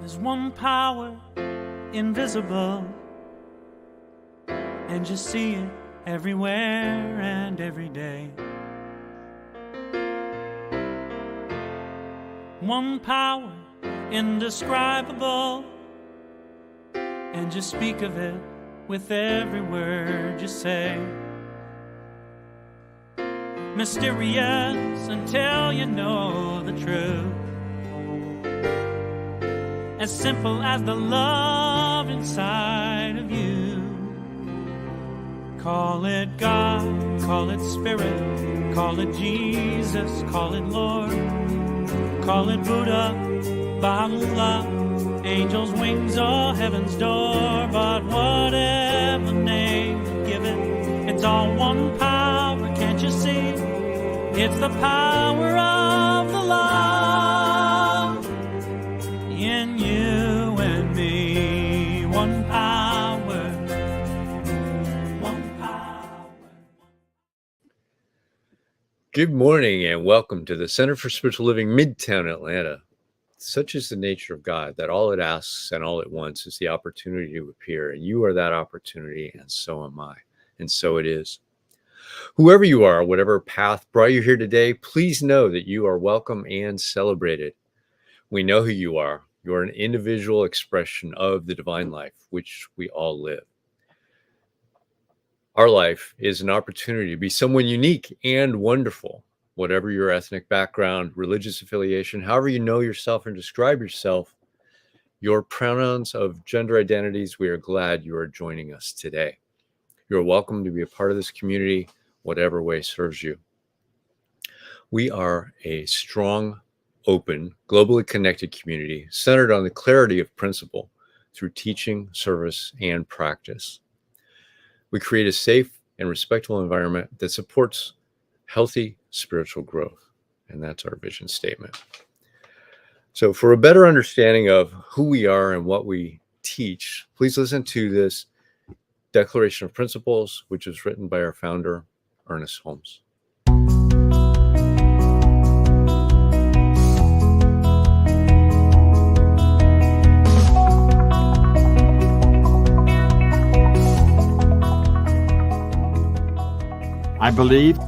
There's one power, invisible, and you see it everywhere and every day. One power, indescribable, and you speak of it with every word you say. Mysterious until you know the truth. As simple as the love inside of you. Call it God, call it Spirit, call it Jesus, call it Lord, call it Buddha, Baha'u'llah, angels' wings or heaven's door. But whatever name you give it, it's all one power, can't you see? It's the power of the love in you and me. One power, one power. Good morning and welcome to the Center for Spiritual Living, MIDTOWN, Atlanta. Such is the nature of God that all it asks and all it wants is the opportunity to appear. And you are that opportunity, and so am I. And so it is. Whoever you are, whatever path brought you here today, please know that you are welcome and celebrated. We know who you are. You are an individual expression of the divine life, which we all live. Our life is an opportunity to be someone unique and wonderful. Whatever your ethnic background, religious affiliation, however you know yourself and describe yourself, your pronouns of gender identities, we are glad you are joining us today. You're welcome to be a part of this community, whatever way serves you. We are a strong, open, globally connected community centered on the clarity of principle through teaching, service, and practice. We create a safe and respectful environment that supports healthy spiritual growth, and that's our vision statement. So for a better understanding of who we are and what we teach, please listen to this Declaration of Principles, which was written by our founder, Ernest Holmes. I believe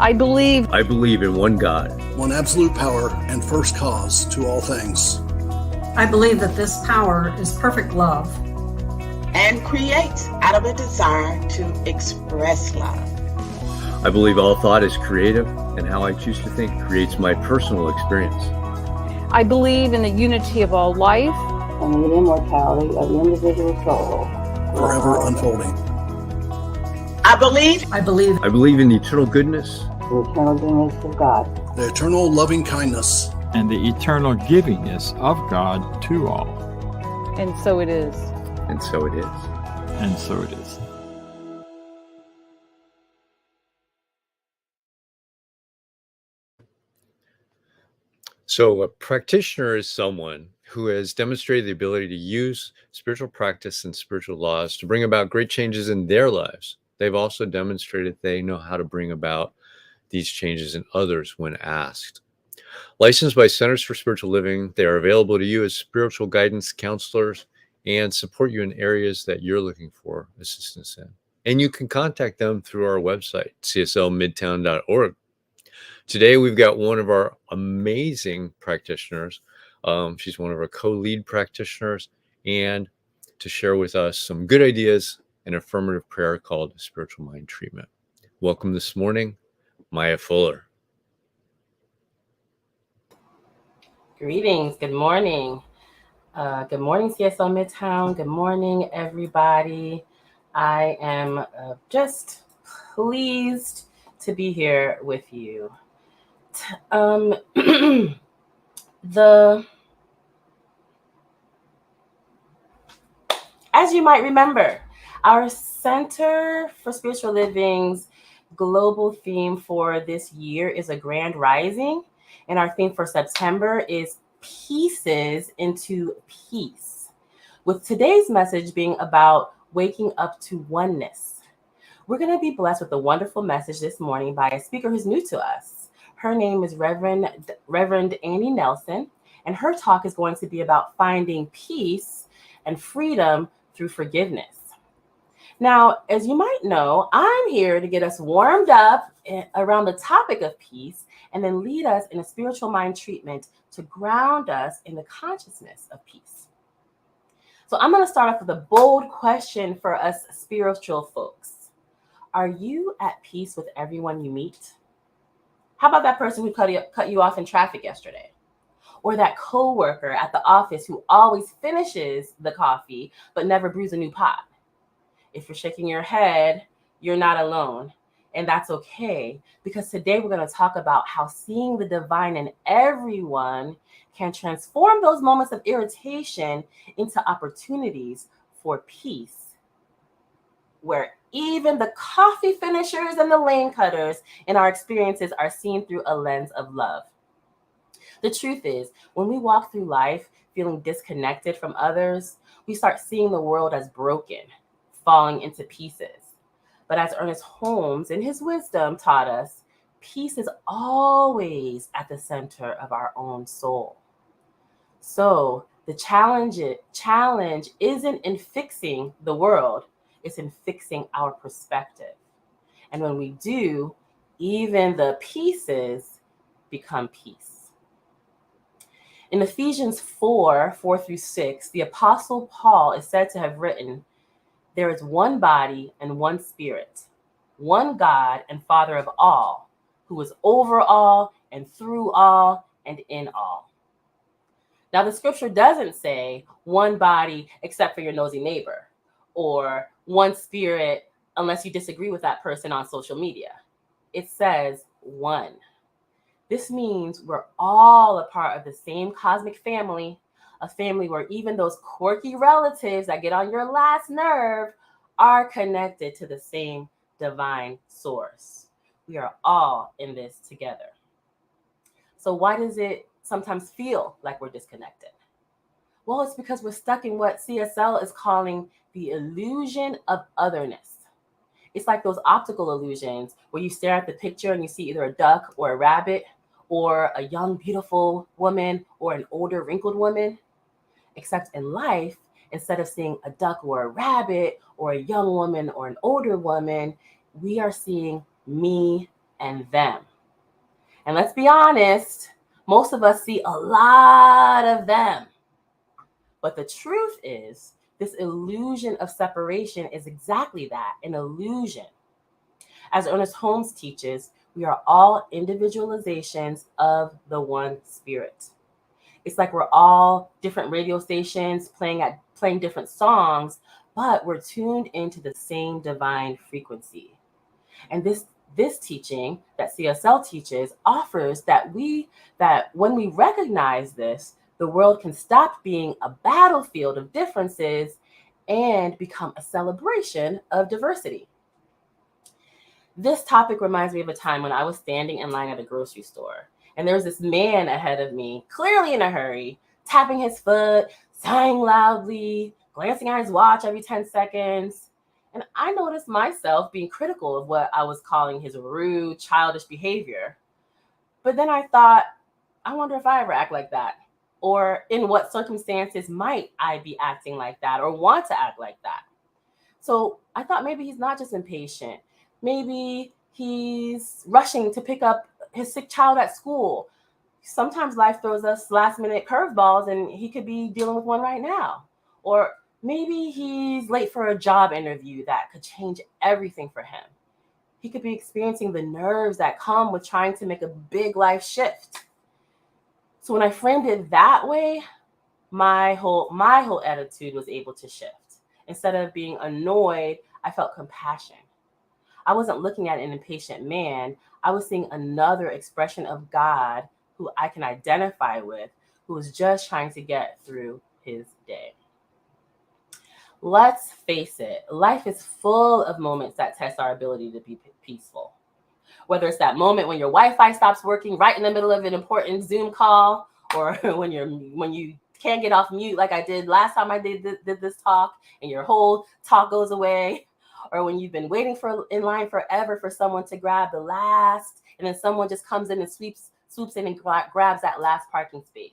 in one God, one absolute power and first cause to all things. I believe that this power is perfect love and creates out of a desire to express love. I believe all thought is creative, and how I choose to think creates my personal experience. I believe in the unity of all life and the immortality of the individual soul, forever unfolding. I believe in the eternal goodness, the eternal goodness of God, the eternal loving kindness, and the eternal givingness of God to all. And so it is. And so it is. And so it is. So a practitioner is someone who has demonstrated the ability to use spiritual practice and spiritual laws to bring about great changes in their lives. They've also demonstrated they know how to bring about these changes in others when asked. Licensed by Centers for Spiritual Living, they are available to you as spiritual guidance counselors and support you in areas that you're looking for assistance in. And you can contact them through our website, cslmidtown.org. Today, we've got one of our amazing practitioners. She's one of our co-lead practitioners, and to share with us some good ideas and affirmative prayer called Spiritual Mind Treatment. Welcome this morning, Maya Fuller. Greetings. Good morning. Good morning, CSL Midtown. Good morning, everybody. I am just pleased to be here with you. As you might remember, our Center for Spiritual Living's global theme for this year is a grand rising, and our theme for September is pieces into peace, with today's message being about waking up to oneness. We're going to be blessed with a wonderful message this morning by a speaker who's new to us. Her name is Reverend Annie Nelson, And her talk is going to be about finding peace and freedom through forgiveness. Now, as you might know, I'm here to get us warmed up around the topic of peace and then lead us in a spiritual mind treatment to ground us in the consciousness of peace. So I'm going to start off with a bold question for us spiritual folks. Are you at peace with everyone you meet? How about that person who cut you off in traffic yesterday? Or that coworker at the office who always finishes the coffee but never brews a new pot? If you're shaking your head, you're not alone. And that's okay, because today we're going to talk about how seeing the divine in everyone can transform those moments of irritation into opportunities for peace, where even the coffee finishers and the lane cutters in our experiences are seen through a lens of love. The truth is, when we walk through life feeling disconnected from others, we start seeing the world as broken, falling into pieces. But as Ernest Holmes, in his wisdom, taught us, peace is always at the center of our own soul. So the challenge isn't in fixing the world, it's in fixing our perspective. And when we do, even the pieces become peace. In Ephesians 4:4-6, the Apostle Paul is said to have written, "There is one body and one spirit, one God and Father of all, who is over all and through all and in all." Now, the scripture doesn't say one body except for your nosy neighbor, or one spirit unless you disagree with that person on social media. It says one. This means we're all a part of the same cosmic family, a family where even those quirky relatives that get on your last nerve are connected to the same divine source. We are all in this together. So why does it sometimes feel like we're disconnected? Well, it's because we're stuck in what CSL is calling the illusion of otherness. It's like those optical illusions where you stare at the picture and you see either a duck or a rabbit or a young, beautiful woman or an older, wrinkled woman. Except in life, instead of seeing a duck or a rabbit or a young woman or an older woman, we are seeing me and them. And let's be honest, most of us see a lot of them. But the truth is, this illusion of separation is exactly that, an illusion. As Ernest Holmes teaches, we are all individualizations of the one spirit. It's like we're all different radio stations playing different songs, but we're tuned into the same divine frequency. And this teaching that CSL teaches offers that when we recognize this, the world can stop being a battlefield of differences and become a celebration of diversity. This topic reminds me of a time when I was standing in line at a grocery store, and there was this man ahead of me, clearly in a hurry, tapping his foot, sighing loudly, glancing at his watch every 10 seconds. And I noticed myself being critical of what I was calling his rude, childish behavior. But then I thought, I wonder if I ever act like that, or in what circumstances might I be acting like that or want to act like that. So I thought maybe he's not just impatient. Maybe he's rushing to pick up his sick child at school. Sometimes life throws us last-minute curveballs, and he could be dealing with one right now. Or maybe he's late for a job interview that could change everything for him. He could be experiencing the nerves that come with trying to make a big life shift. So when I framed it that way, my whole attitude was able to shift. Instead of being annoyed, I felt compassion. I wasn't looking at an impatient man. I was seeing another expression of God who I can identify with, who was just trying to get through his day. Let's face it, life is full of moments that test our ability to be peaceful. Whether it's that moment when your Wi-Fi stops working right in the middle of an important Zoom call, or when you can't get off mute like I did last time I did this talk, and your whole talk goes away, or when you've been waiting in line forever for someone to grab the last, and then someone just comes in and swoops in and grabs that last parking space.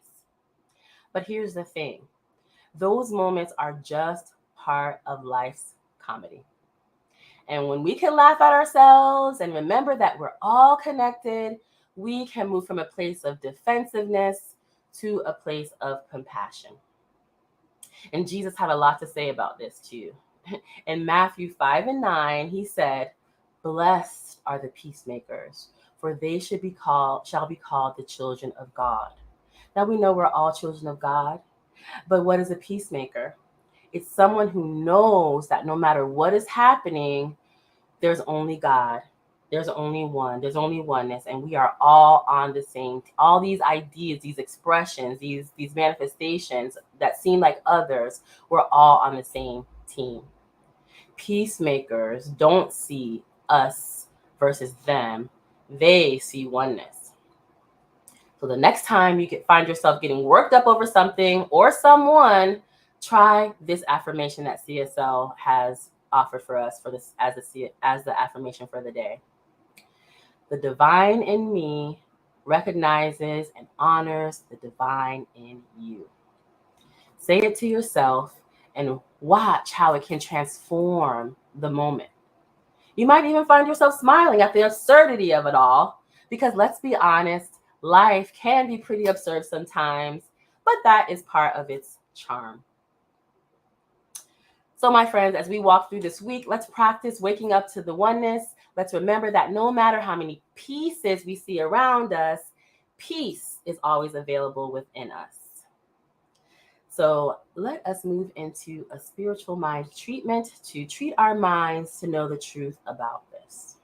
But here's the thing. Those moments are just part of life's comedy. And when we can laugh at ourselves and remember that we're all connected, we can move from a place of defensiveness to a place of compassion. And Jesus had a lot to say about this too. In Matthew 5:9, he said, "Blessed are the peacemakers, for they shall be called the children of God." Now we know we're all children of God, but what is a peacemaker? It's someone who knows that no matter what is happening, there's only God. There's only one. There's only oneness, and we are all on the same. All these ideas, these expressions, these manifestations that seem like others, we're all on the same team. Peacemakers don't see us versus them. They see oneness. So the next time you find yourself getting worked up over something or someone, try this affirmation that CSL has offered for us for this as the affirmation for the day. The divine in me recognizes and honors the divine in you. Say it to yourself and watch how it can transform the moment. You might even find yourself smiling at the absurdity of it all, because let's be honest, life can be pretty absurd sometimes, but that is part of its charm. So my friends, as we walk through this week, let's practice waking up to the oneness. Let's remember that no matter how many pieces we see around us, peace is always available within us. So let us move into a spiritual mind treatment to treat our minds to know the truth about this.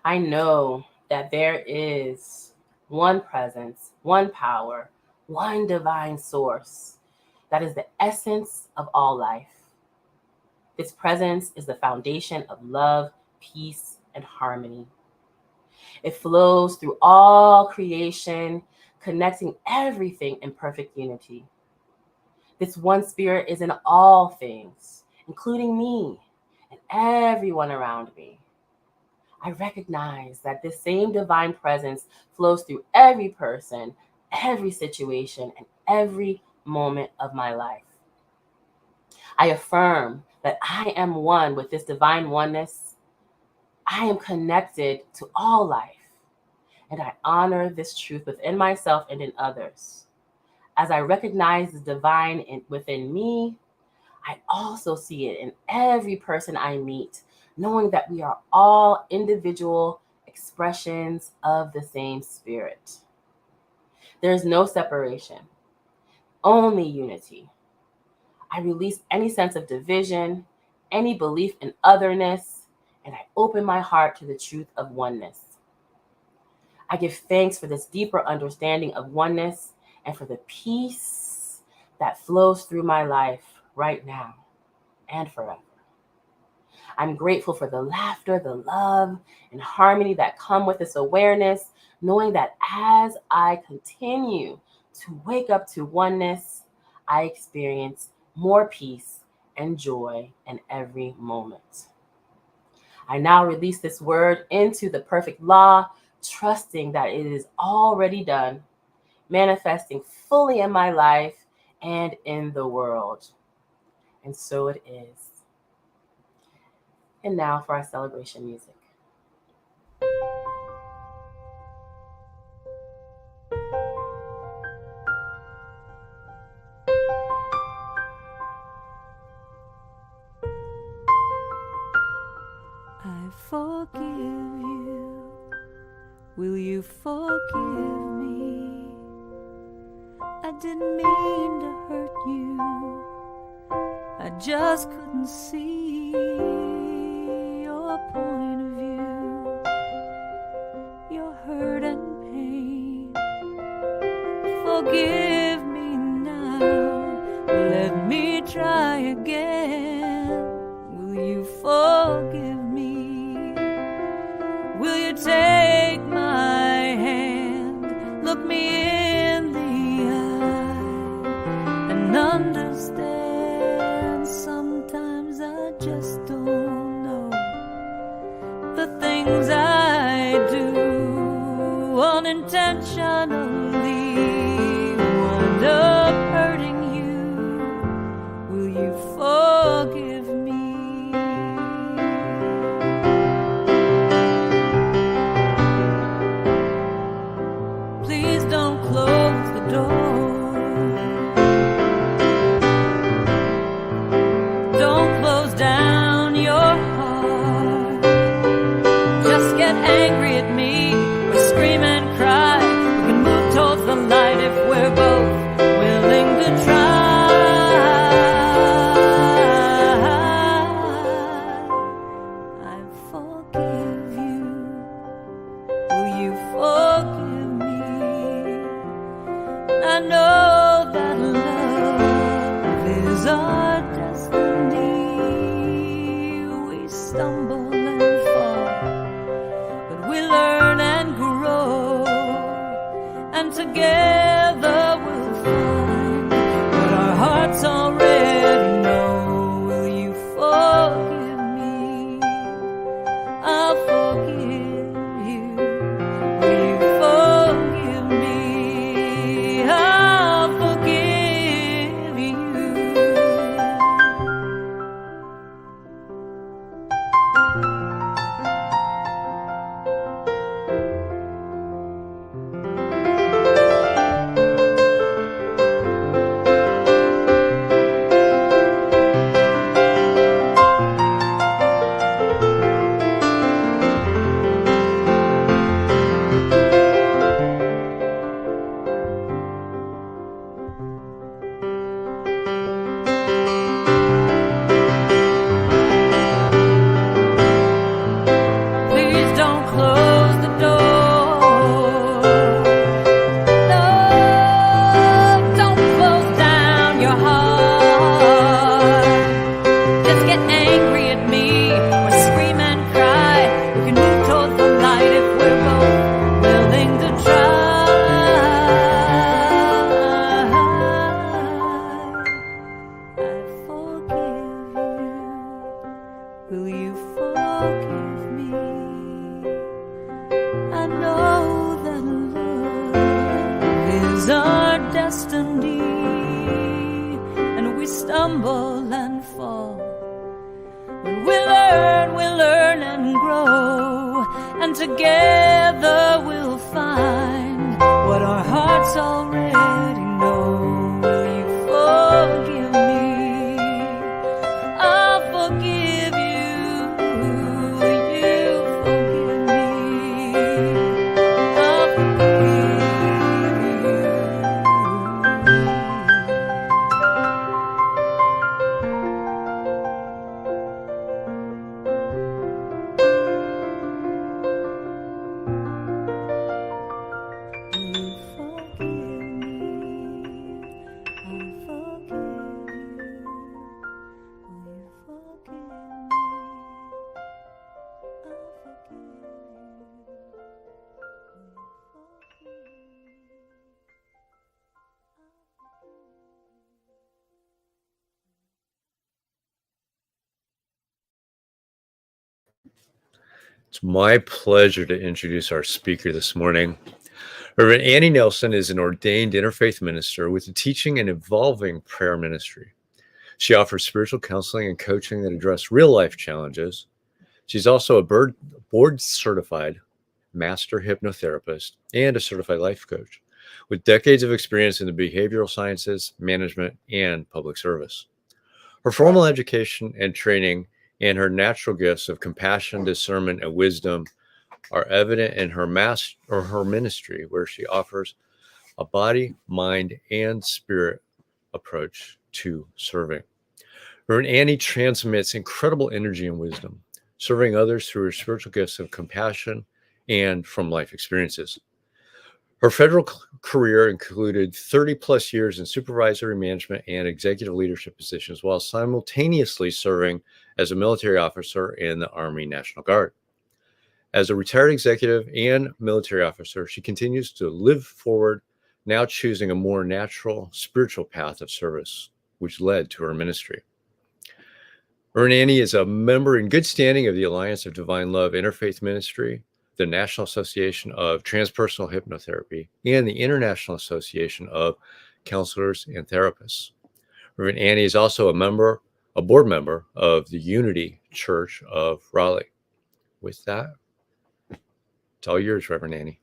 I know that there is one presence, one power, one divine source that is the essence of all life. This presence is the foundation of love, peace, and harmony. It flows through all creation, connecting everything in perfect unity. This one spirit is in all things, including me and everyone around me. I recognize that this same divine presence flows through every person, every situation, and every moment of my life. I affirm that I am one with this divine oneness. I am connected to all life, and I honor this truth within myself and in others. As I recognize the divine within me, I also see it in every person I meet, knowing that we are all individual expressions of the same spirit. There is no separation, only unity. I release any sense of division, any belief in otherness, and I open my heart to the truth of oneness. I give thanks for this deeper understanding of oneness and for the peace that flows through my life right now and forever. I'm grateful for the laughter, the love, and harmony that come with this awareness, knowing that as I continue to wake up to oneness, I experience more peace and joy in every moment. I now release this word into the perfect law, trusting that it is already done, manifesting fully in my life and in the world. And so it is. And now for our celebration music. I forgive you. Will you forgive me? I didn't mean to hurt you. I just couldn't see your point of view, your hurt and pain. Forgive me now. Let me try again. Will you forgive me? Will you take my hand, look me in the eye, and understand? Sometimes I just don't know the things I do. only wind up hurting you, will you forgive me? Please don't close the door. Don't close down your heart. Just get angry at me or scream and cry. We can move towards the light if we're both willing to try. I forgive you. Will you forgive me? I know that love is our destiny. We stumble and fall, but we learn and grow, and together we'll find what our hearts already know. Will you forgive me? I'll forgive you. Will you forgive me? I'll forgive you. Please don't close the door. No, don't close down your heart. Just get angry at me or scream and cry. We can move towards the light if we're both willing to try. I forgive you. Will you forgive me? I know that love is our destiny, and we stumble and fall, but we learn and grow, and together we'll find what our hearts already know. Will you forgive me? I'll forgive you. Will you forgive me? I'll forgive you. Will you forgive me? I'll forgive you. Will you forgive me? I'll forgive you. Will you forgive me? It's my pleasure to introduce our speaker this morning. Reverend Annie Nelson is an ordained interfaith minister with a teaching and evolving prayer ministry. She offers spiritual counseling and coaching that address real-life challenges. She's also a board-certified master hypnotherapist and a certified life coach with decades of experience in the behavioral sciences, management, and public service. Her formal education and training and her natural gifts of compassion, discernment, and wisdom are evident in her ministry, where she offers a body, mind, and spirit approach to serving. Reverend Annie transmits incredible energy and wisdom, serving others through her spiritual gifts of compassion and from life experiences. Her federal career included 30 plus years in supervisory management and executive leadership positions, while simultaneously serving as a military officer in the Army National Guard. As a retired executive and military officer, she continues to live forward, now choosing a more natural spiritual path of service, which led to her ministry. Reverend Annie is a member in good standing of the Alliance of Divine Love Interfaith Ministry, the National Association of Transpersonal Hypnotherapy and the International Association of Counselors and Therapists. Reverend Annie is also a board member of the Unity Church of Raleigh. With that, it's all yours, Reverend Annie.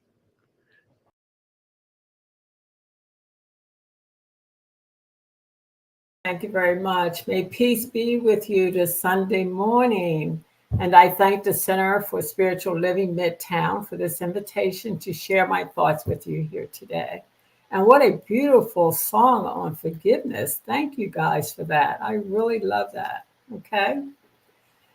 Thank you very much. May peace be with you this Sunday morning. And I thank the Center for Spiritual Living MIDTOWN for this invitation to share my thoughts with you here today. And what a beautiful song on forgiveness. Thank you guys for that. I really love that. Okay.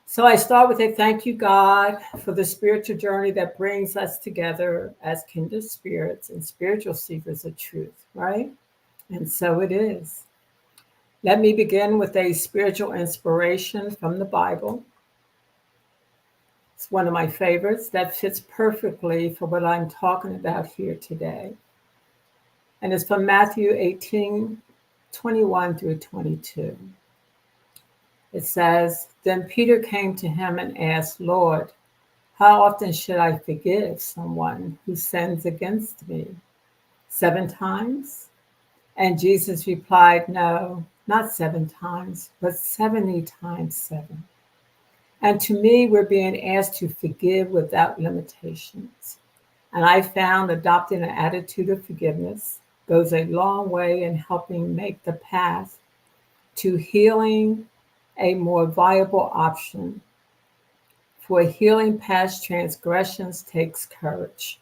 So I start with a thank you, God, for the spiritual journey that brings us together as kindred spirits and spiritual seekers of truth, right? And so it is. Let me begin with a spiritual inspiration from the Bible. It's one of my favorites that fits perfectly for what I'm talking about here today. And it's from Matthew 18:21 through 22. It says, "Then Peter came to him and asked, 'Lord, how often should I forgive someone who sins against me? 7 times?' And Jesus replied, 'No, not 7 times, but 70 times 7. And to me, we're being asked to forgive without limitations. And I found adopting an attitude of forgiveness goes a long way in helping make the path to healing a more viable option. For healing past transgressions takes courage,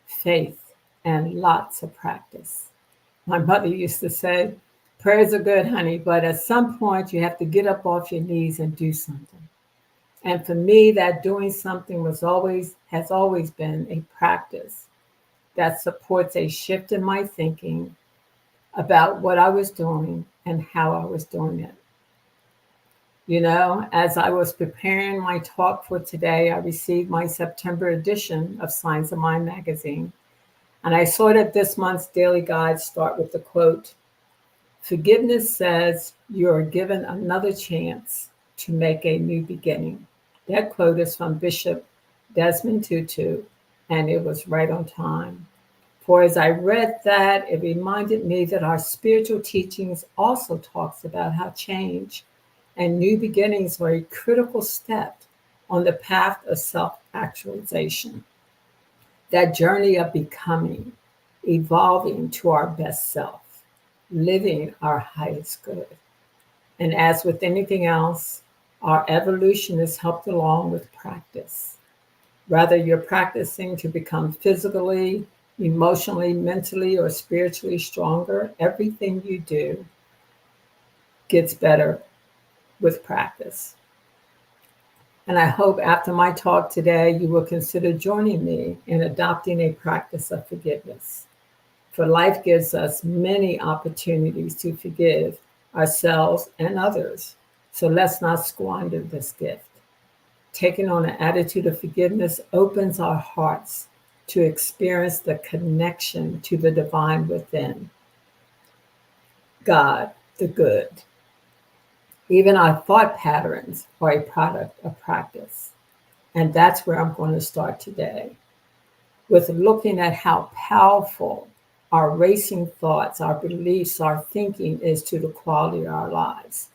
faith, and lots of practice. My mother used to say, prayers are good, honey, but at some point you have to get up off your knees and do something. And for me, that doing something has always been a practice that supports a shift in my thinking about what I was doing and how I was doing it. You know, as I was preparing my talk for today, I received my September edition of Signs of Mind magazine. And I saw that this month's daily guides start with the quote, "Forgiveness says you are given another chance to make a new beginning." That quote is from Bishop Desmond Tutu, and it was right on time. For as I read that, it reminded me that our spiritual teachings also talks about how change and new beginnings are a critical step on the path of self-actualization. That journey of becoming, evolving to our best self, living our highest good. And as with anything else, our evolution is helped along with practice. Whether you're practicing to become physically, emotionally, mentally, or spiritually stronger, everything you do gets better with practice. And I hope after my talk today, you will consider joining me in adopting a practice of forgiveness. For life gives us many opportunities to forgive ourselves and others. So let's not squander this gift. Taking on an attitude of forgiveness opens our hearts to experience the connection to the divine within. God, the good. Even our thought patterns are a product of practice. And that's where I'm going to start today, with looking at how powerful our racing thoughts, our beliefs, our thinking is to the quality of our lives.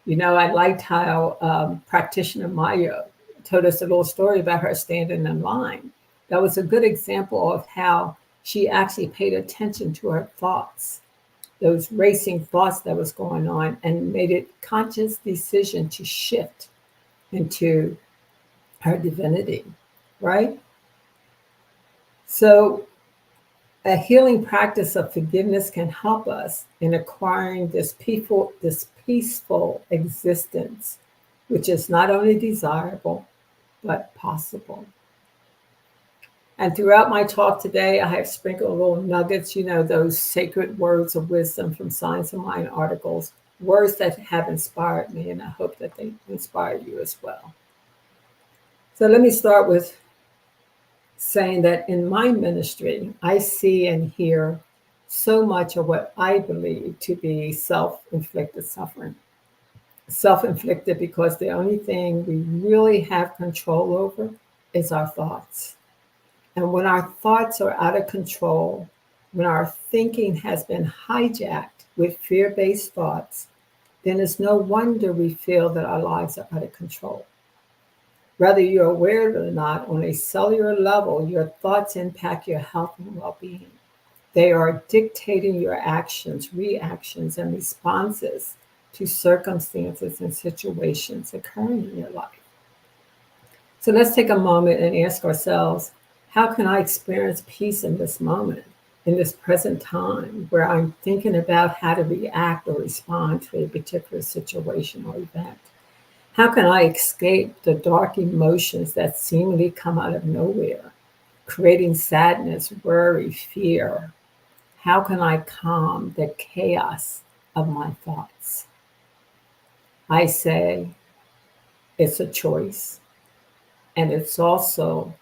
You know, I liked how practitioner Maya told us a little story about her standing in line. That was a good example of how she actually paid attention to her thoughts, those racing thoughts that was going on, and made a conscious decision to shift into her divinity, right? So a healing practice of forgiveness can help us in acquiring this peaceful existence, which is not only desirable, but possible. And throughout my talk today, I have sprinkled little nuggets, you know, those sacred words of wisdom from Signs of Mind articles, words that have inspired me, and I hope that they inspire you as well. So let me start with saying that in my ministry, I see and hear so much of what I believe to be self-inflicted suffering. Self-inflicted because the only thing we really have control over is our thoughts. And when our thoughts are out of control, when our thinking has been hijacked with fear-based thoughts, then it's no wonder we feel that our lives are out of control. Whether you're aware of it or not, on a cellular level, your thoughts impact your health and well-being. They are dictating your actions, reactions, and responses to circumstances and situations occurring in your life. So let's take a moment and ask ourselves, how can I experience peace in this moment, in this present time, where I'm thinking about how to react or respond to a particular situation or event? How can I escape the dark emotions that seemingly come out of nowhere, creating sadness, worry, fear? How can I calm the chaos of my thoughts? I say it's a choice, and it's also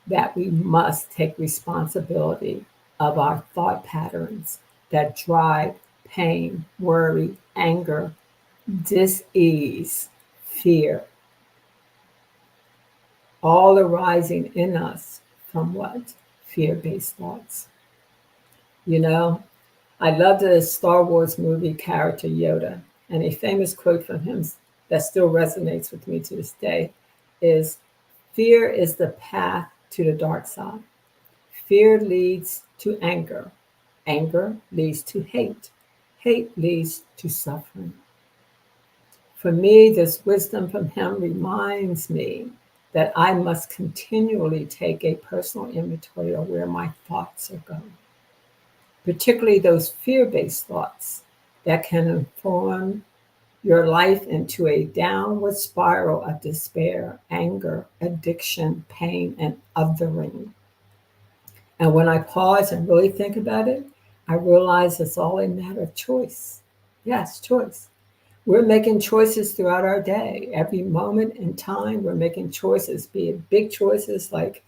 that we must take responsibility of our thought patterns that drive pain, worry, anger, dis-ease, fear, all arising in us from what? Fear-based thoughts. You know, I love the Star Wars movie character Yoda, and a famous quote from him that still resonates with me to this day is, "Fear is the path to the dark side. Fear leads to anger. Anger leads to hate. Hate leads to suffering." For me, this wisdom from him reminds me that I must continually take a personal inventory of where my thoughts are going, particularly those fear-based thoughts that can inform your life into a downward spiral of despair, anger, addiction, pain, and othering. And when I pause and really think about it, I realize it's all a matter of choice. Yes, choice. We're making choices throughout our day. Every moment in time, we're making choices, be it big choices like,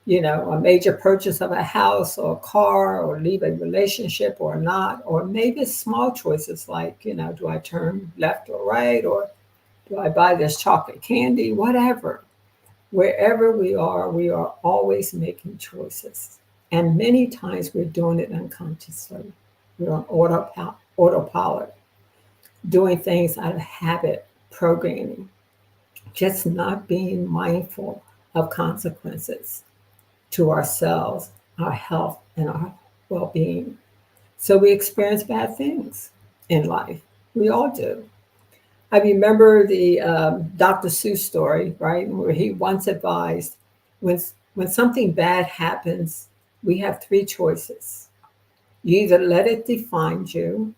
a major purchase of a house or a car, or leave a relationship or not, or maybe small choices like, do I turn left or right, or do I buy this chocolate candy, whatever. Wherever we are always making choices. And many times we're doing it unconsciously. We're on autopilot, doing things out of habit, programming, just not being mindful of consequences to ourselves, our health, and our well-being. So we experience bad things in life. We all do. I remember the Dr. Seuss story, right, where he once advised, when something bad happens, we have three choices. You either let it define you,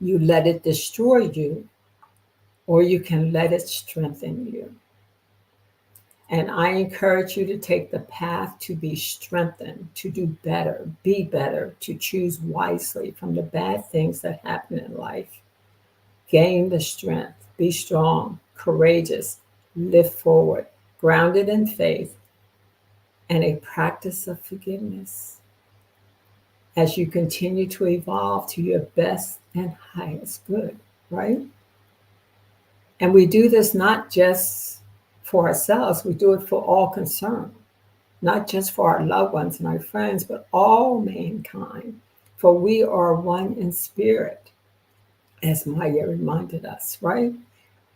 you let it destroy you, or you can let it strengthen you. And I encourage you to take the path to be strengthened, to do better, be better, to choose wisely from the bad things that happen in life. Gain the strength, be strong, courageous, live forward, grounded in faith, and a practice of forgiveness as you continue to evolve to your best and highest good, right? And we do this not just for ourselves, we do it for all concerned, not just for our loved ones and our friends, but all mankind, for we are one in spirit, as Maya reminded us, right?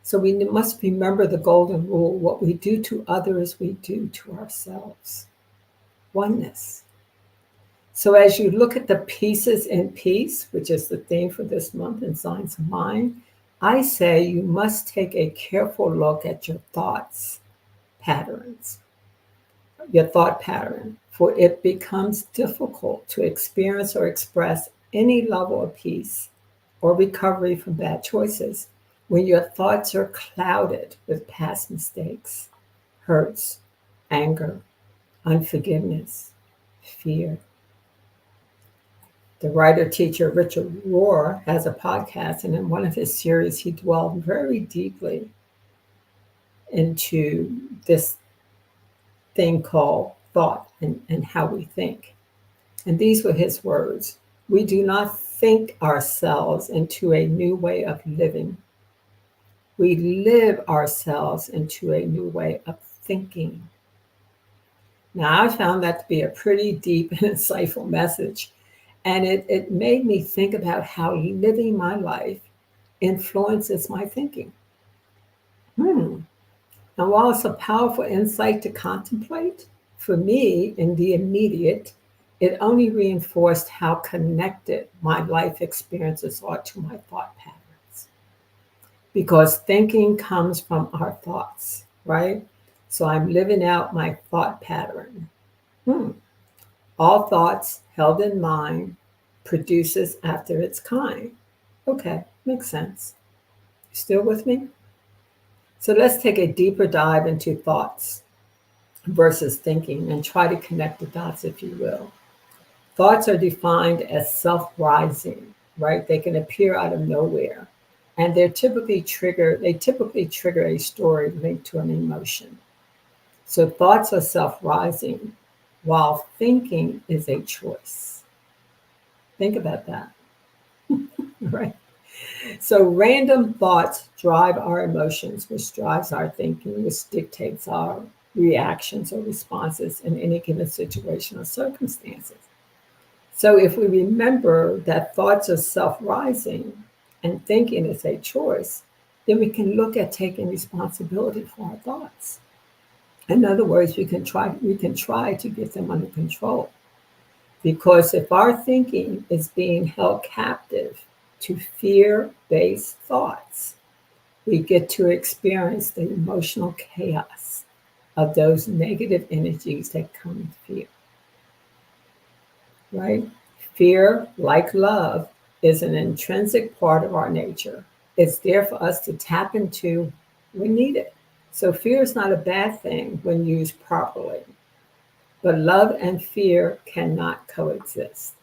So we must remember the golden rule: what we do to others, we do to ourselves. Oneness. So as you look at the pieces in peace, which is the theme for this month in Signs of Mind, I say you must take a careful look at your thoughts patterns, your thought pattern, for it becomes difficult to experience or express any level of peace or recovery from bad choices when your thoughts are clouded with past mistakes, hurts, anger, unforgiveness, fear. The writer-teacher Richard Rohr has a podcast, and in one of his series, he dwelled very deeply into this thing called thought and how we think. And these were his words: "We do not think ourselves into a new way of living. We live ourselves into a new way of thinking." Now, I found that to be a pretty deep and insightful message. And it made me think about how living my life influences my thinking. And while it's a powerful insight to contemplate, for me in the immediate, it only reinforced how connected my life experiences are to my thought patterns. Because thinking comes from our thoughts, right? So I'm living out my thought pattern. All thoughts held in mind produces after its kind. Okay, makes sense. Still with me? So let's take a deeper dive into thoughts versus thinking and try to connect the dots, if you will. Thoughts are defined as self-rising, right? They can appear out of nowhere, and they typically trigger a story linked to an emotion. So thoughts are self-rising, while thinking is a choice. Think about that, right? So random thoughts drive our emotions, which drives our thinking, which dictates our reactions or responses in any given situation or circumstances. So if we remember that thoughts are self-rising and thinking is a choice, then we can look at taking responsibility for our thoughts. In other words, we can try to get them under control. Because if our thinking is being held captive to fear-based thoughts, we get to experience the emotional chaos of those negative energies that come with fear. Right? Fear, like love, is an intrinsic part of our nature. It's there for us to tap into when needed. So fear is not a bad thing when used properly. But love and fear cannot coexist.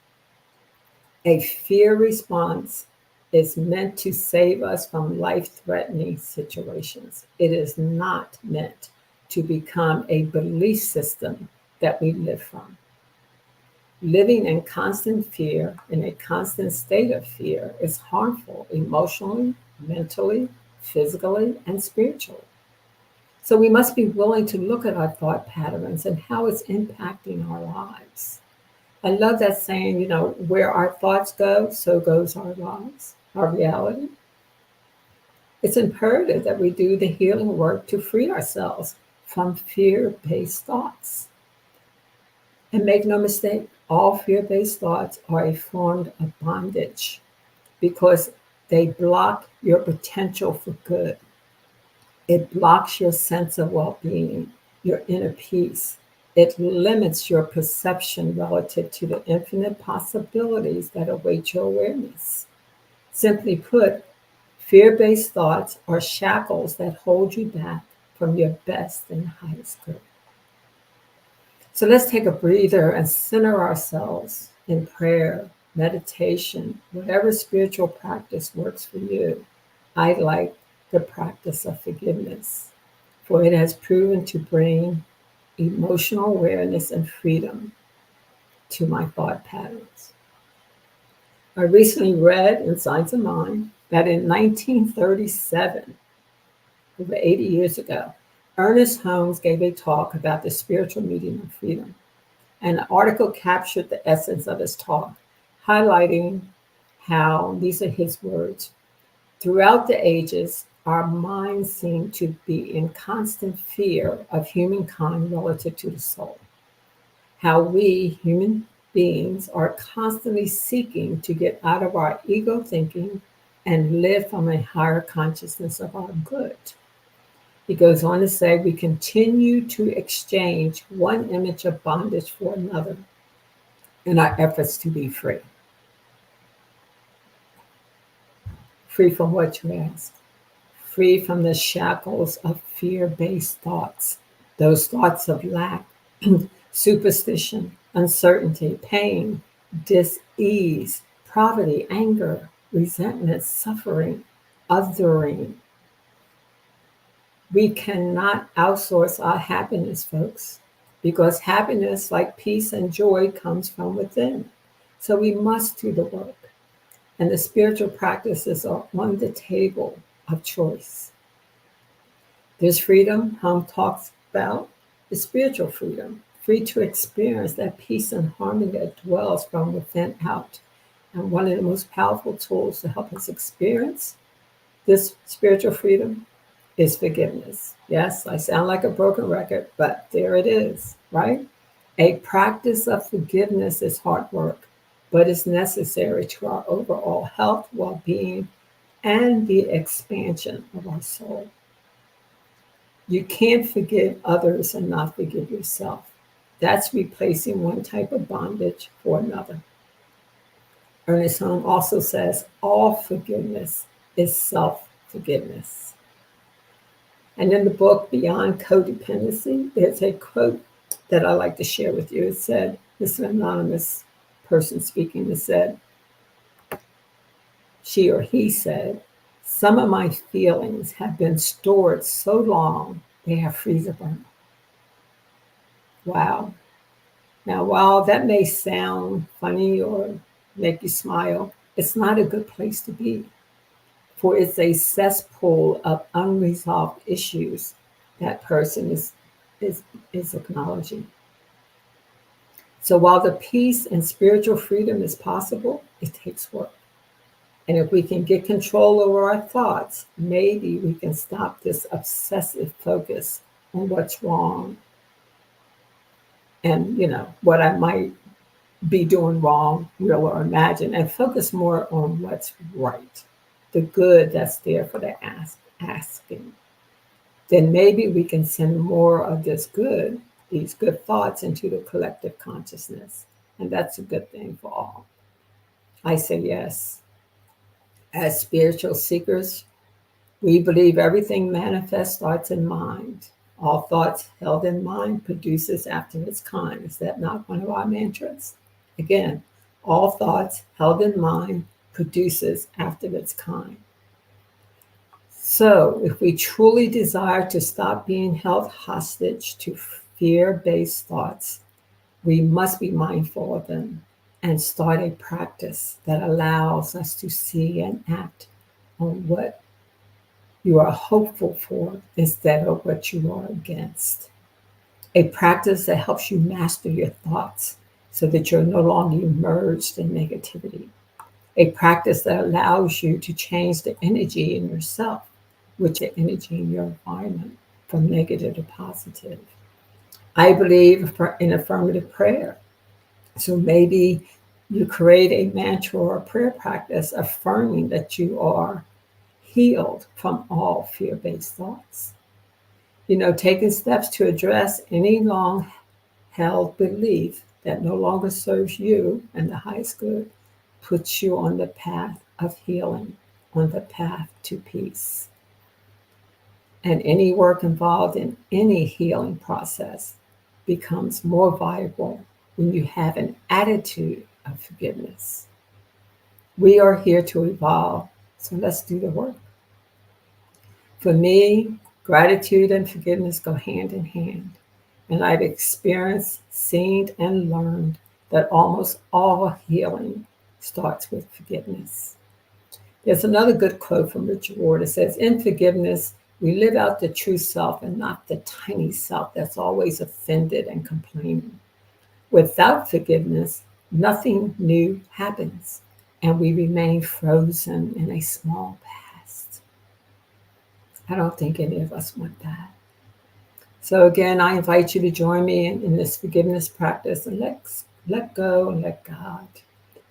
A fear response is meant to save us from life-threatening situations. It is not meant to become a belief system that we live from. Living in constant fear, in a constant state of fear, is harmful emotionally, mentally, physically, and spiritually. So we must be willing to look at our thought patterns and how it's impacting our lives. I love that saying, where our thoughts go, so goes our lives, our reality. It's imperative that we do the healing work to free ourselves from fear-based thoughts. And make no mistake, all fear-based thoughts are a form of bondage because they block your potential for good. It blocks your sense of well-being, your inner peace. It limits your perception relative to the infinite possibilities that await your awareness. Simply put, fear-based thoughts are shackles that hold you back from your best and highest good. So let's take a breather and center ourselves in prayer, meditation, whatever spiritual practice works for you. I like the practice of forgiveness, for it has proven to bring emotional awareness and freedom to my thought patterns. I recently read in Science of Mind that in 1937, over 80 years ago, Ernest Holmes gave a talk about the spiritual meaning of freedom. And the article captured the essence of his talk, highlighting how, these are his words, throughout the ages, our minds seem to be in constant fear of humankind relative to the soul. How we, human beings, are constantly seeking to get out of our ego thinking and live from a higher consciousness of our good. He goes on to say, we continue to exchange one image of bondage for another in our efforts to be free. Free from what, you ask? Free from the shackles of fear-based thoughts, those thoughts of lack, superstition, uncertainty, pain, dis-ease, poverty, anger, resentment, suffering, othering. We cannot outsource our happiness, folks, because happiness, like peace and joy, comes from within. So we must do the work. And the spiritual practices are on the table of choice. This freedom Hum talks about is spiritual freedom, free to experience that peace and harmony that dwells from within out. And one of the most powerful tools to help us experience this spiritual freedom is forgiveness. Yes, I sound like a broken record, but there it is, right? A practice of forgiveness is hard work, but it's necessary to our overall health, well-being, and the expansion of our soul. You can't forgive others and not forgive yourself. That's replacing one type of bondage for another. Ernest Holmes also says all forgiveness is self-forgiveness. And in the book, Beyond Codependency, there's a quote that I like to share with you. It said, this is an anonymous person speaking, it said, she or he said, some of my feelings have been stored so long, they have freezer burn. Wow. Now, while that may sound funny or make you smile, it's not a good place to be, for it's a cesspool of unresolved issues that person is acknowledging. So while the peace and spiritual freedom is possible, it takes work. And if we can get control over our thoughts, maybe we can stop this obsessive focus on what's wrong and, what I might be doing wrong, real or imagined, and focus more on what's right, the good that's there for the asking. Then maybe we can send more of these good thoughts into the collective consciousness. And that's a good thing for all. I say yes. As spiritual seekers, we believe everything manifests starts in mind. All thoughts held in mind produces after its kind. Is that not one of our mantras? Again, all thoughts held in mind produces after its kind. So if we truly desire to stop being held hostage to fear-based thoughts, we must be mindful of them and start a practice that allows us to see and act on what you are hopeful for instead of what you are against. A practice that helps you master your thoughts so that you're no longer immersed in negativity. A practice that allows you to change the energy in yourself with the energy in your environment from negative to positive. I believe in affirmative prayer. So maybe you create a mantra or a prayer practice affirming that you are healed from all fear-based thoughts. Taking steps to address any long-held belief that no longer serves you and the highest good puts you on the path of healing, on the path to peace. And any work involved in any healing process becomes more viable when you have an attitude of forgiveness. We are here to evolve, so let's do the work. For me, gratitude and forgiveness go hand in hand, and I've experienced, seen, and learned that almost all healing starts with forgiveness. There's another good quote from Richard Ward. It says, in forgiveness, we live out the true self and not the tiny self that's always offended and complaining. Without forgiveness, nothing new happens, and we remain frozen in a small past. I don't think any of us want that. So again, I invite you to join me in this forgiveness practice and let go and let God.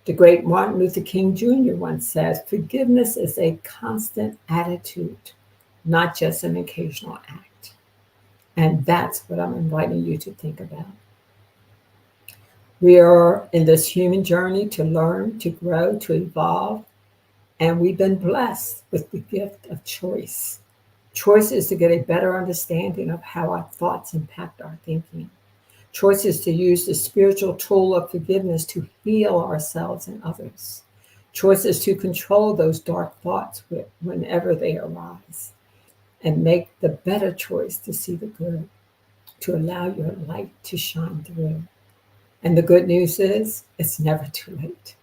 The great Martin Luther King Jr. once said, forgiveness is a constant attitude, not just an occasional act. And that's what I'm inviting you to think about. We are in this human journey to learn, to grow, to evolve, and we've been blessed with the gift of choice. Choice is to get a better understanding of how our thoughts impact our thinking. Choice is to use the spiritual tool of forgiveness to heal ourselves and others. Choice is to control those dark thoughts whenever they arise and make the better choice to see the good, to allow your light to shine through. And the good news is, it's never too late.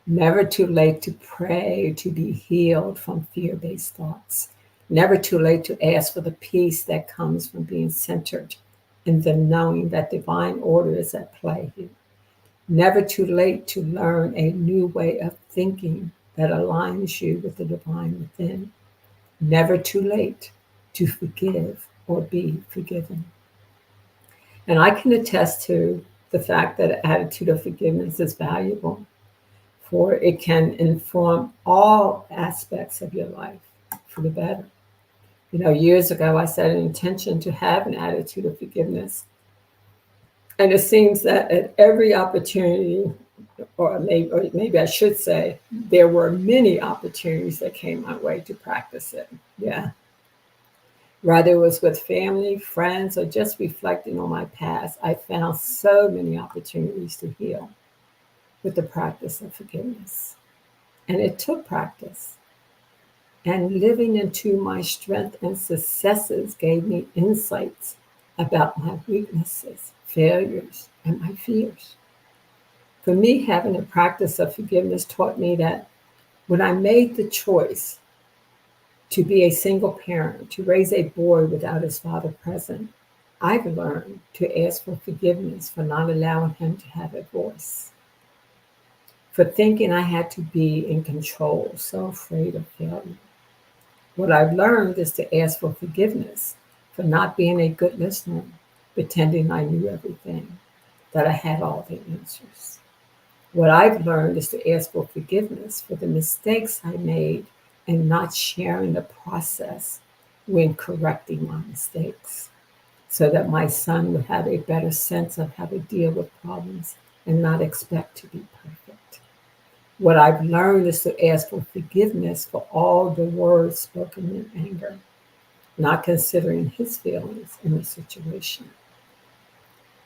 Never too late to pray, to be healed from fear-based thoughts. Never too late to ask for the peace that comes from being centered in the knowing that divine order is at play here. Never too late to learn a new way of thinking that aligns you with the divine within. Never too late to forgive or be forgiven. And I can attest to the fact that an attitude of forgiveness is valuable, for it can inform all aspects of your life for the better. You know, years ago, I set an intention to have an attitude of forgiveness. And it seems that at every opportunity, or maybe I should say, there were many opportunities that came my way to practice it. Yeah. Whether it was with family, friends, or just reflecting on my past, I found so many opportunities to heal with the practice of forgiveness. And it took practice. And living into my strength and successes gave me insights about my weaknesses, failures, and my fears. For me, having a practice of forgiveness taught me that when I made the choice to be a single parent, to raise a boy without his father present, I've learned to ask for forgiveness for not allowing him to have a voice, for thinking I had to be in control, so afraid of failure. What I've learned is to ask for forgiveness for not being a good listener, pretending I knew everything, that I had all the answers. What I've learned is to ask for forgiveness for the mistakes I made and not sharing the process when correcting my mistakes, so that my son would have a better sense of how to deal with problems and not expect to be perfect. What I've learned is to ask for forgiveness for all the words spoken in anger, not considering his feelings in the situation.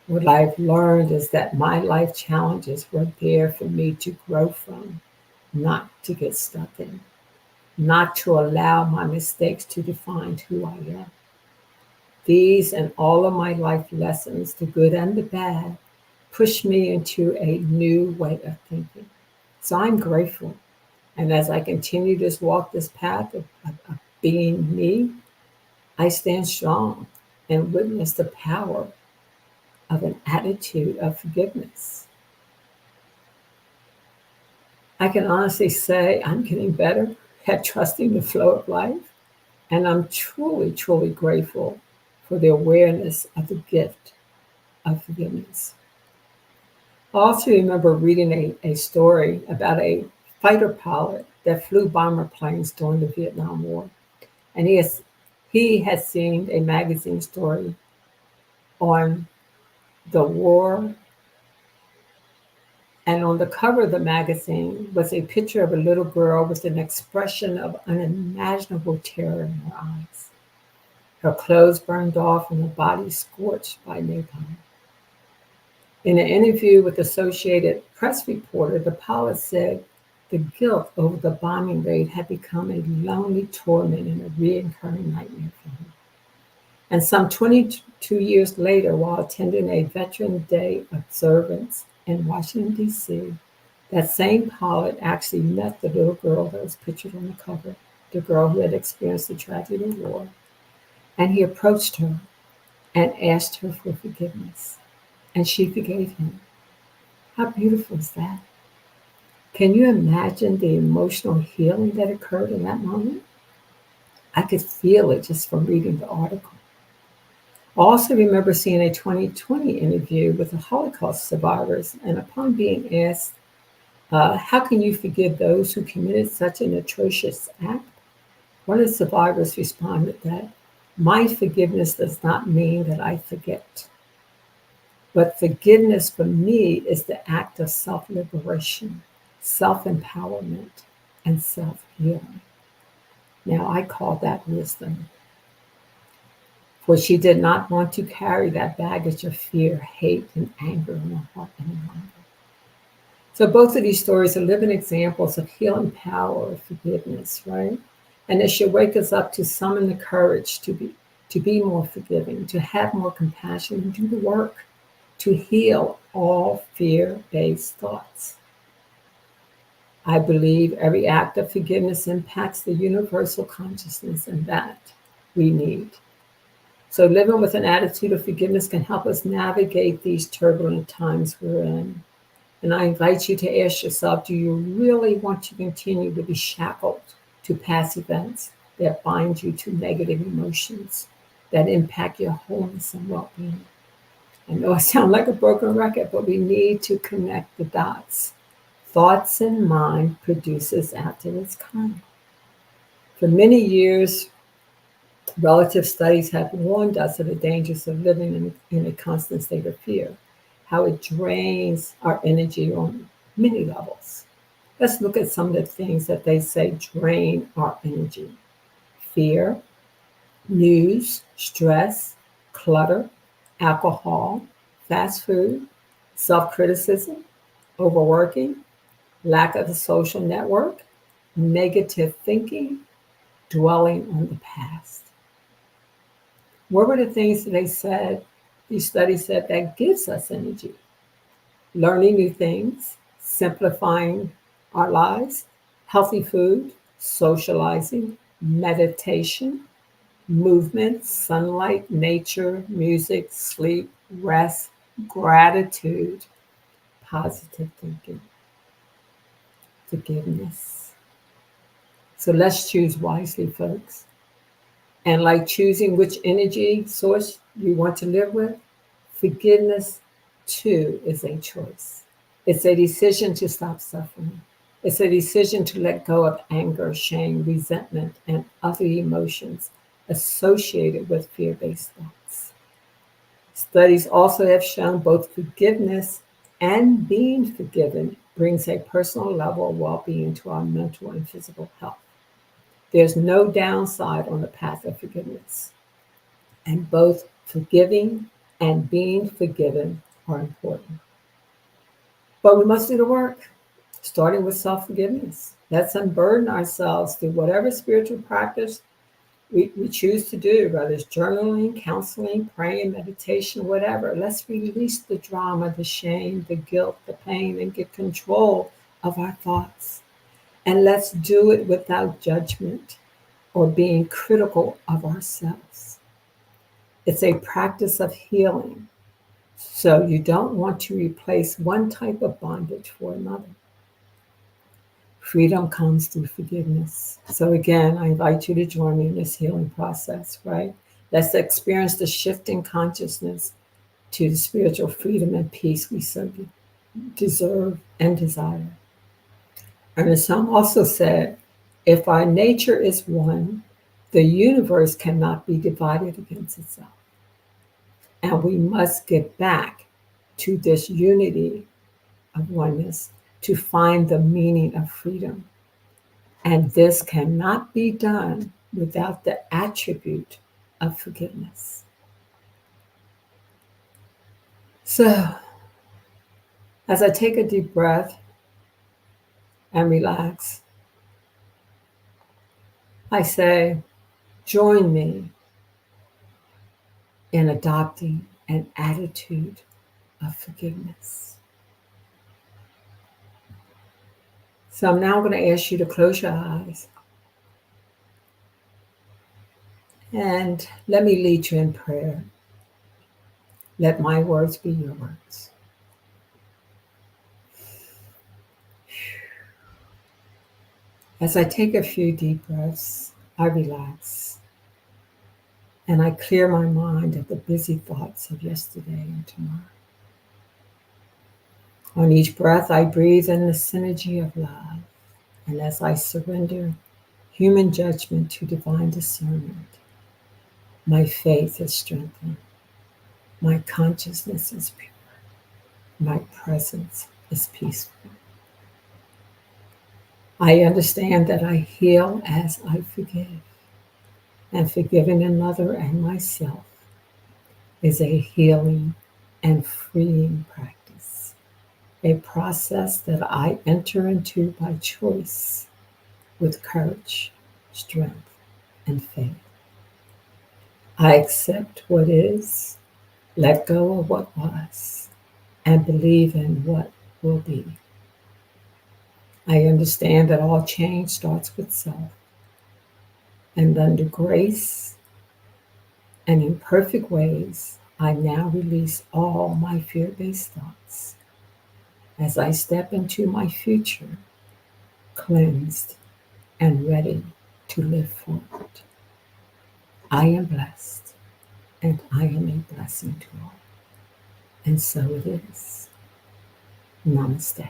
What I've learned is that my life challenges were there for me to grow from, not to get stuck in, not to allow my mistakes to define who I am. These and all of my life lessons, the good and the bad, push me into a new way of thinking. So I'm grateful. And as I continue to walk this path of being me, I stand strong and witness the power of an attitude of forgiveness. I can honestly say I'm getting better at trusting the flow of life, and I'm truly, truly grateful for the awareness of the gift of forgiveness. I also remember reading a story about a fighter pilot that flew bomber planes during the Vietnam War. And he had seen a magazine story on the war. And on the cover of the magazine was a picture of a little girl with an expression of unimaginable terror in her eyes. Her clothes burned off and her body scorched by napalm. In an interview with Associated Press reporter, the pilot said the guilt over the bombing raid had become a lonely torment and a recurring nightmare for him. And some 22 years later, while attending a Veteran Day observance in Washington, D.C., that same pilot actually met the little girl that was pictured on the cover, the girl who had experienced the tragedy of war. And he approached her and asked her for forgiveness. And she forgave him. How beautiful is that? Can you imagine the emotional healing that occurred in that moment? I could feel it just from reading the article. I also remember seeing a 2020 interview with the Holocaust survivors, and upon being asked, how can you forgive those who committed such an atrocious act? One of the survivors responded that, my forgiveness does not mean that I forget. But forgiveness for me is the act of self-liberation, self-empowerment, and self-healing. Now, I call that wisdom. For she did not want to carry that baggage of fear, hate, and anger in her heart any longer. So both of these stories are living examples of healing power of forgiveness, right? And it should wake us up to summon the courage to be more forgiving, to have more compassion, and do the work to heal all fear-based thoughts. I believe every act of forgiveness impacts the universal consciousness, and that we need. So living with an attitude of forgiveness can help us navigate these turbulent times we're in. And I invite you to ask yourself, do you really want to continue to be shackled to past events that bind you to negative emotions that impact your wholeness and well-being? I know I sound like a broken record, but we need to connect the dots. Thoughts in mind produces after its kind. For many years, relative studies have warned us of the dangers of living in a constant state of fear, how it drains our energy on many levels. Let's look at some of the things that they say drain our energy: fear, news, stress, clutter, alcohol, fast food, self-criticism, overworking, lack of a social network, negative thinking, dwelling on the past. What were the things that these studies said that gives us energy? Learning new things, simplifying our lives, healthy food, socializing, meditation, movement, sunlight, nature, music, sleep, rest, gratitude, positive thinking, forgiveness. So let's choose wisely, folks. And like choosing which energy source you want to live with, forgiveness too is a choice. It's a decision to stop suffering. It's a decision to let go of anger, shame, resentment, and other emotions associated with fear-based thoughts. Studies also have shown both forgiveness and being forgiven brings a personal level of well-being to our mental and physical health. There's no downside on the path of forgiveness. And both forgiving and being forgiven are important. But we must do the work, starting with self-forgiveness. Let's unburden ourselves through whatever spiritual practice we choose to do, whether it's journaling, counseling, praying, meditation, whatever. Let's release the drama, the shame, the guilt, the pain, and get control of our thoughts. And let's do it without judgment or being critical of ourselves. It's a practice of healing. So you don't want to replace one type of bondage for another. Freedom comes through forgiveness. So again, I invite you to join me in this healing process, right? Let's experience the shift in consciousness to the spiritual freedom and peace we so deserve and desire. And the psalm also said, if our nature is one, the universe cannot be divided against itself. And we must get back to this unity of oneness to find the meaning of freedom. And this cannot be done without the attribute of forgiveness. So, as I take a deep breath and relax, I say, join me in adopting an attitude of forgiveness. So I'm now going to ask you to close your eyes and let me lead you in prayer. Let my words be your words. As I take a few deep breaths, I relax and I clear my mind of the busy thoughts of yesterday and tomorrow. On each breath, I breathe in the synergy of love. And as I surrender human judgment to divine discernment, my faith is strengthened. My consciousness is pure. My presence is peaceful. I understand that I heal as I forgive. And forgiving another and myself is a healing and freeing practice. A process that I enter into by choice with courage, strength, and faith. I accept what is, let go of what was, and believe in what will be. I understand that all change starts with self, and under grace And in perfect ways, I now release all my fear-based thoughts as I step into my future, cleansed and ready to live forward. I am blessed, and I am a blessing to all. And so it is. Namaste.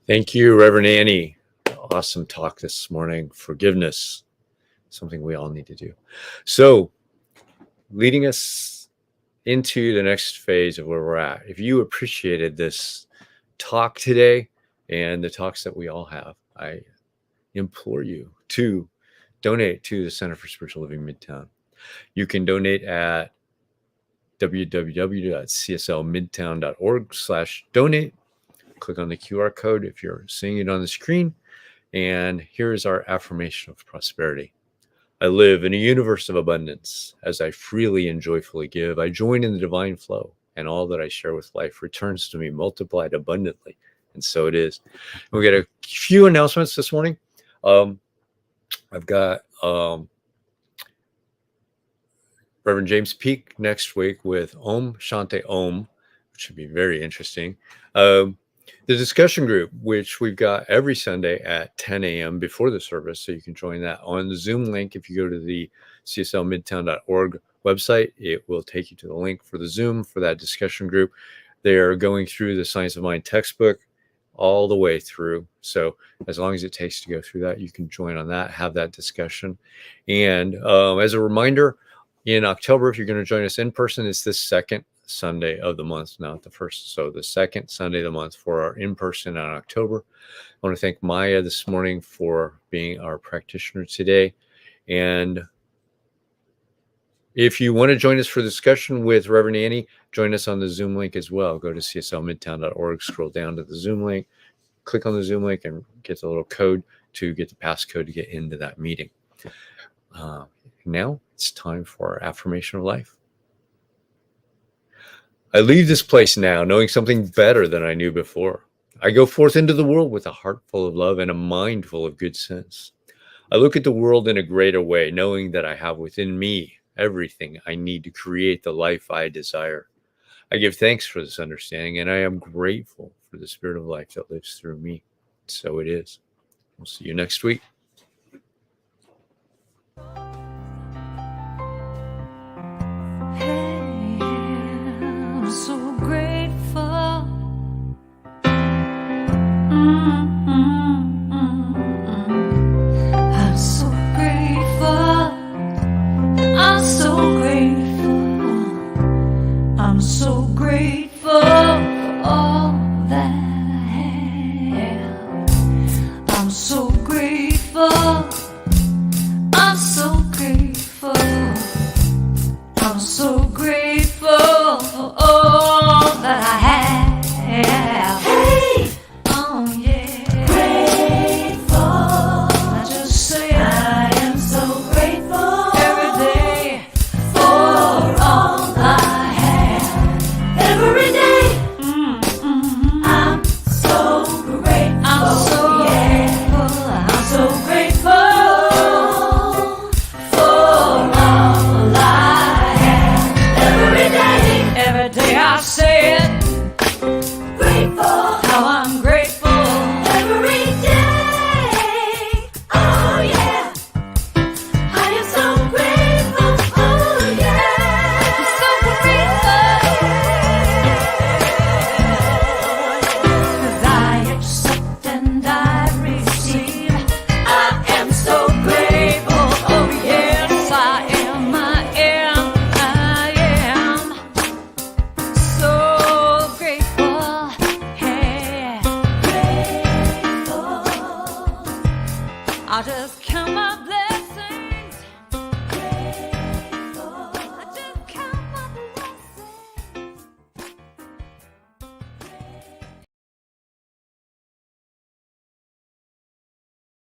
Thank you, Reverend Annie. Awesome talk this morning. Forgiveness, something we all need to do. So, leading us into the next phase of where we're at. If you appreciated this talk today and the talks that we all have, I implore you to donate to the Center for Spiritual Living MIDTOWN. You can donate at www.cslmidtown.org/donate. Click on the QR code if you're seeing it on the screen. And here's our affirmation of prosperity. I live in a universe of abundance. As I freely and joyfully give, I join in the divine flow, and all that I share with life returns to me multiplied abundantly. And so it is. We got a few announcements this morning. I've got Reverend James Peake next week with Om Shanti Om, which should be very interesting. The discussion group, which we've got every Sunday at 10 a.m. before the service, so you can join that on the Zoom link. If you go to the cslmidtown.org website, it will take you to the link for the Zoom for that discussion group. They are going through the Science of Mind textbook all the way through. So as long as it takes to go through that, you can join on that, have that discussion. And as a reminder, in October, if you're going to join us in person, it's the second Sunday of the month, not the first. So the second Sunday of the month for our in-person on October. I want to thank Maya this morning for being our practitioner today. And if you want to join us for discussion with Reverend Annie, join us on the Zoom link as well. Go to cslmidtown.org, scroll down to the Zoom link, click on the Zoom link, and get the little code to get the passcode to get into that meeting. Now it's time for our affirmation of life. I leave this place now knowing something better than I knew before. I go forth into the world with a heart full of love and a mind full of good sense. I look at the world in a greater way, knowing that I have within me everything I need to create the life I desire. I give thanks for this understanding, and I am grateful for the spirit of life that lives through me. So it is. We'll see you next week. I'm so grateful. I'm so grateful. I'm so grateful. I'm so grateful for all that